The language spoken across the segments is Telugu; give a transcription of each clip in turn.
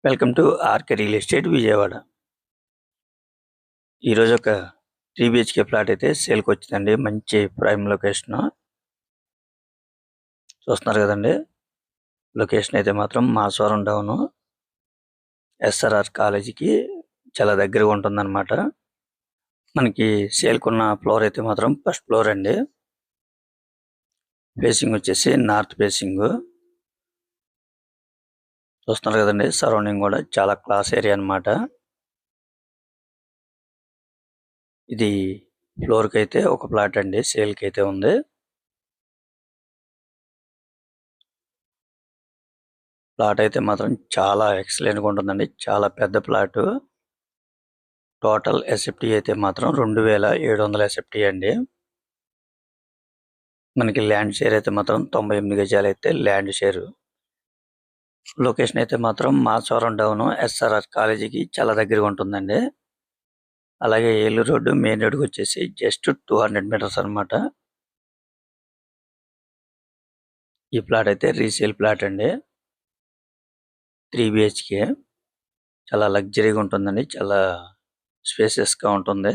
Welcome to RK real estate Vijayawada. ఈరోజు ఒక 3 బిహెచ్కే ఫ్లాట్ అయితే సేల్కి వచ్చిందండి. మంచి ప్రైమ్ లొకేషన్ చూస్తున్నారు కదండి. లొకేషన్ అయితే మాత్రం మాసవరం డౌన్ ఎస్ఆర్ఆర్ కాలేజీకి చాలా దగ్గరగా ఉంటుందన్నమాట. మనకి సేల్కున్న ఫ్లోర్ అయితే మాత్రం ఫస్ట్ ఫ్లోర్ అండి. ఫేసింగ్ వచ్చేసి నార్త్ ఫేసింగ్. చూస్తున్నారు కదండి, సరౌండింగ్ కూడా చాలా క్లాస్ ఏరియా అన్నమాట. ఇది ఫ్లోర్ కి అయితే ఒక ప్లాట్ అండి, సేల్ కి అయితే ఉంది. ప్లాట్ అయితే మాత్రం చాలా ఎక్సలెంట్ గా ఉంటుందండి. చాలా పెద్ద ప్లాట్. టోటల్ ఎస్ఎఫ్టీ అయితే మాత్రం 2700 ఎస్ఎఫ్టీ అండి. మనకి ల్యాండ్ షేర్ అయితే మాత్రం 98 గజాలు అయితే ల్యాండ్ షేర్. లొకేషన్ అయితే మాత్రం మాచవరం డౌన్ ఎస్ఆర్ఆర్ కాలేజీకి చాలా దగ్గరగా ఉంటుందండి. అలాగే ఏలూరు రోడ్డు మెయిన్ రోడ్డుకి వచ్చేసి జస్ట్ 200 మీటర్స్ అన్నమాట. ఈ ప్లాట్ అయితే రీసేల్ ప్లాట్ అండి. 3 బిహెచ్కే చాలా లగ్జరీగా ఉంటుందండి. చాలా స్పేసియస్ గా ఉంటుంది.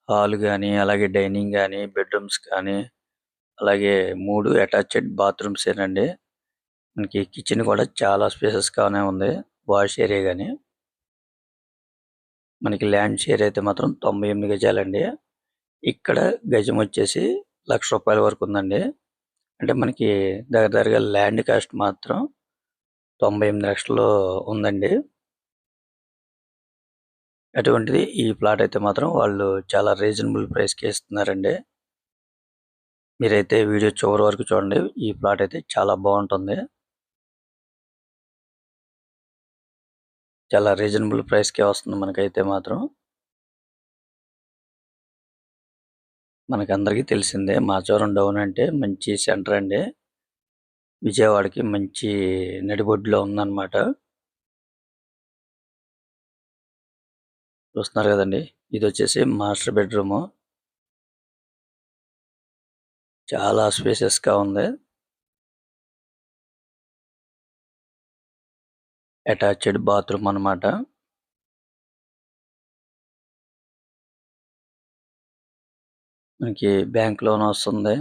హాల్ కానీ, అలాగే డైనింగ్ కానీ, బెడ్రూమ్స్ కానీ, అలాగే 3 అటాచ్డ్ బాత్రూమ్స్ ఏనండి. మనకి కిచెన్ కూడా చాలా స్పేసెస్ గానే ఉంది. వాష్ ఏరియా గానీ. మనకి ల్యాండ్ షేర్ అయితే మాత్రం 98 గజాలండి. ఇక్కడ గజం వచ్చేసి ₹1,00,000 వరకు ఉందండి. అంటే మనకి దగ్గరగా ల్యాండ్ కాస్ట్ మాత్రం 98 లక్షలు ఉందండి. అటువంటిది ఈ ప్లాట్ అయితే మాత్రం వాళ్ళు చాలా రీజనబుల్ ప్రైస్ కి ఇస్తున్నారండి. మీరైతే వీడియో చివరి వరకు చూడండి. ఈ ప్లాట్ అయితే చాలా బాగుంటుంది. చాలా రీజనబుల్ ప్రైస్ కే వస్తుంది మనకైతే మాత్రం. మనకందరికీ తెలిసిందే మాచవరం డౌన్ అంటే మంచి సెంటర్ అండి. విజయవాడకి మంచి నడిబొడ్డులో ఉందన్నమాట. చూస్తున్నారు కదండి, ఇది వచ్చేసి మాస్టర్ బెడ్రూమ్. చాలా స్పేసియస్ గా ఉంది. అటాచ్డ్ బాత్రూమ్ అన్నమాట. మనకి బ్యాంక్ లోన్ వస్తుంది.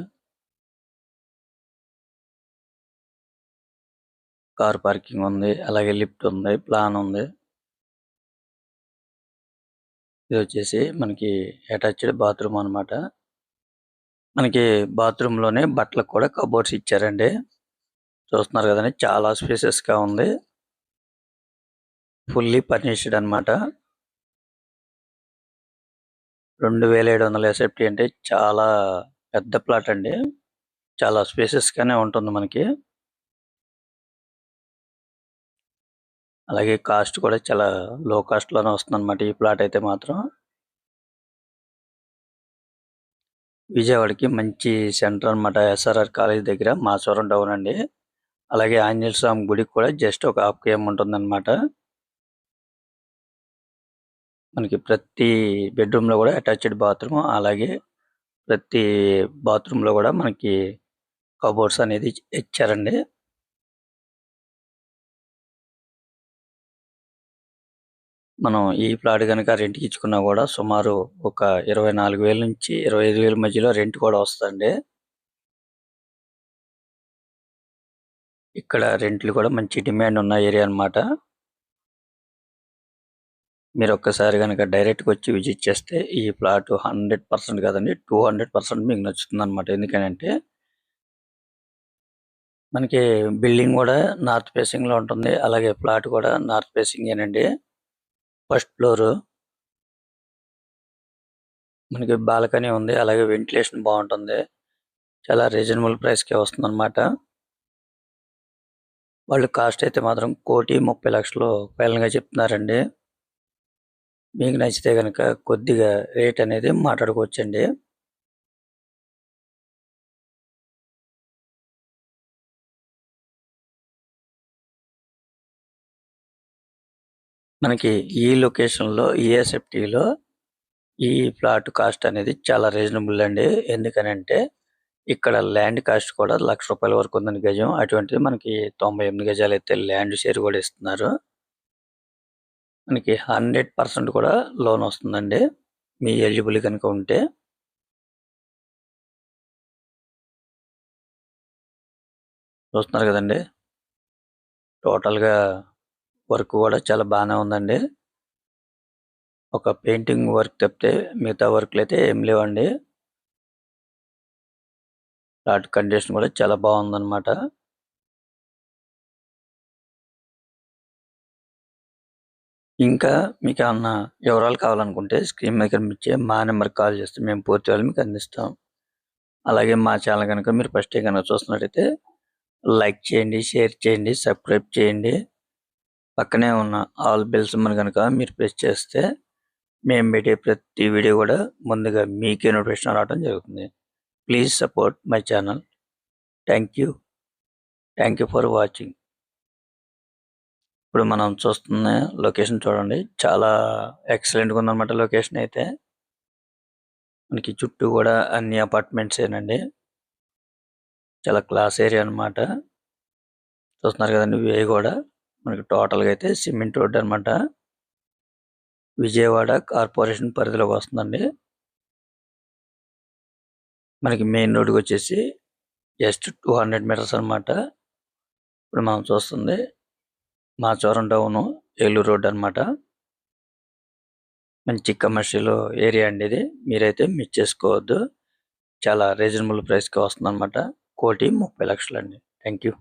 కార్ పార్కింగ్ ఉంది. అలాగే లిఫ్ట్ ఉంది. ప్లాన్ ఉంది. ఇది వచ్చేసి మనకి అటాచ్డ్ బాత్రూమ్ అన్నమాట. మనకి బాత్రూమ్ లోనే బట్టలకు కూడా కబోర్డ్స్ ఇచ్చారండి. చూస్తున్నారు కదండి, చాలా స్పేసియస్ గా ఉంది. ఫుల్లీ ఫర్నిష్డ్ అన్నమాట. 2700 ఎస్ఎఫ్టీ అంటే చాలా పెద్ద ప్లాట్ అండి. చాలా స్పేసియస్ గానే ఉంటుంది మనకి. అలాగే కాస్ట్ కూడా చాలా లో కాస్ట్ లోనే వస్తుంది అన్నమాట ఈ ప్లాట్ అయితే మాత్రం. విజయవాడకి మంచి సెంటర్ అన్నమాట. ఎస్ఆర్ఆర్ కాలేజ్ దగ్గర మాచవరం డౌన్ అండి. అలాగే ఆంజనేయ స్వామి గుడికి కూడా జస్ట్ ఒక 1/2 km ఉంటుంది అన్నమాట. మనకి ప్రతి బెడ్రూమ్ లో కూడా అటాచ్డ్ బాత్రూమ్, అలాగే ప్రతి బాత్రూమ్ లో కూడా మనకి కబోర్డ్స్ అనేది ఇచ్చారండి. మనం ఈ ప్లాట్ కనుక రెంట్కి ఇచ్చుకున్నా కూడా సుమారు ఒక 24,000 నుంచి 25,000 మధ్యలో రెంట్ కూడా వస్తుందండి. ఇక్కడ రెంట్లు కూడా మంచి డిమాండ్ ఉన్న ఏరియా అన్నమాట. మీరు ఒక్కసారి కనుక డైరెక్ట్‌గా వచ్చి విజిట్ చేస్తే ఈ ప్లాట్ 100% కాదండి, 200% మీకు నచ్చుతుంది అన్నమాట. ఎందుకనంటే మనకి బిల్డింగ్ కూడా నార్త్ ఫేసింగ్ లో ఉంటుంది. అలాగే ప్లాట్ కూడా నార్త్ ఫేసింగ్ ఏనండి. ఫస్ట్ ఫ్లోర్ మనకి బాల్కనీ ఉంది. అలాగే వెంటిలేషన్ బాగుంటుంది. చాలా రీజనబుల్ ప్రైస్ కే వస్తుంది అన్నమాట. వాళ్ళు కాస్ట్ అయితే మాత్రం 1,30,00,000 ఫైనల్ గా చెప్తున్నారండి. మీకు నచ్చితే గనక కొద్దిగా రేట్ అనేది మాట్లాడుకోవచ్చండి. మనకి ఈ లొకేషన్ లో ఈఎస్ఎఫ్టీలో ఈ ప్లాట్ కాస్ట్ అనేది చాలా రీజనబుల్ అండి. ఎందుకనంటే ఇక్కడ ల్యాండ్ కాస్ట్ కూడా ₹1,00,000 వరకు ఉందండి గజం. అటువంటిది మనకి 98 గజాలైతే ల్యాండ్ షేర్ కూడా ఇస్తున్నారు. మనకి 100% కూడా లోన్ వస్తుందండి. మీ ఎలిజిబుల్ కనుక ఉంటే. చూస్తున్నారు కదండి. టోటల్‌గా వర్క్ కూడా చాలా బానే ఉందండి. ఒక పెయింటింగ్ వర్క్ తప్పితే మిగతా వర్క్‌లయితే ఏం లేవండి. ప్లాట్ కండిషన్ కూడా చాలా బాగుందన్నమాట. ఇంకా మీకేమన్నా వివరాలు కావాలనుకుంటే స్క్రీన్ మీద కనిపించే మా నెంబర్‌కి కాల్ చేస్తే మేము పూర్తి వివరాలు మీకు అందిస్తాం. అలాగే మా ఛానల్ గనుక మీరు ఫస్ట్ టైం గనుక చూస్తున్నట్టయితే లైక్ చేయండి, షేర్ చేయండి, సబ్స్క్రైబ్ చేయండి. పక్కనే ఉన్న ఆల్ బెల్ సింబల్ గనుక మీరు ప్రెస్ చేస్తే మేము పెట్టే ప్రతి వీడియో కూడా ముందుగా మీకే నోటిఫికేషన్ రావడం జరుగుతుంది. Please support my channel. Thank you. Thank you for watching. ఇప్పుడు మనం చూస్తున్న లొకేషన్ చూడండి. చాలా ఎక్సలెంట్‌గా ఉందన్నమాట లొకేషన్ అయితే. మనకి చుట్టూ కూడా అన్ని అపార్ట్మెంట్సేనండి. చాలా క్లాస్ ఏరియా అన్నమాట. చూస్తున్నారు కదండీ వే కూడా. మనకి టోటల్‌గా అయితే సిమెంట్ రోడ్ అన్నమాట. విజయవాడ కార్పొరేషన్ పరిధిలోకి వస్తుందండి. మనకి మెయిన్ రోడ్‌కి వచ్చేసి జస్ట్ 200 మీటర్స్ అన్నమాట. ఇప్పుడు మనం చూస్తుంది మాచవరం టౌను, ఏలూరు రోడ్ అన్నమాట. మంచి కమర్షియల్ ఏరియా అండి ఇది. మీరైతే మిస్ చేసుకోవద్దు. చాలా రీజనబుల్ ప్రైస్‌కి వస్తుందన్నమాట. 1,30,00,000 అండి. Thank you.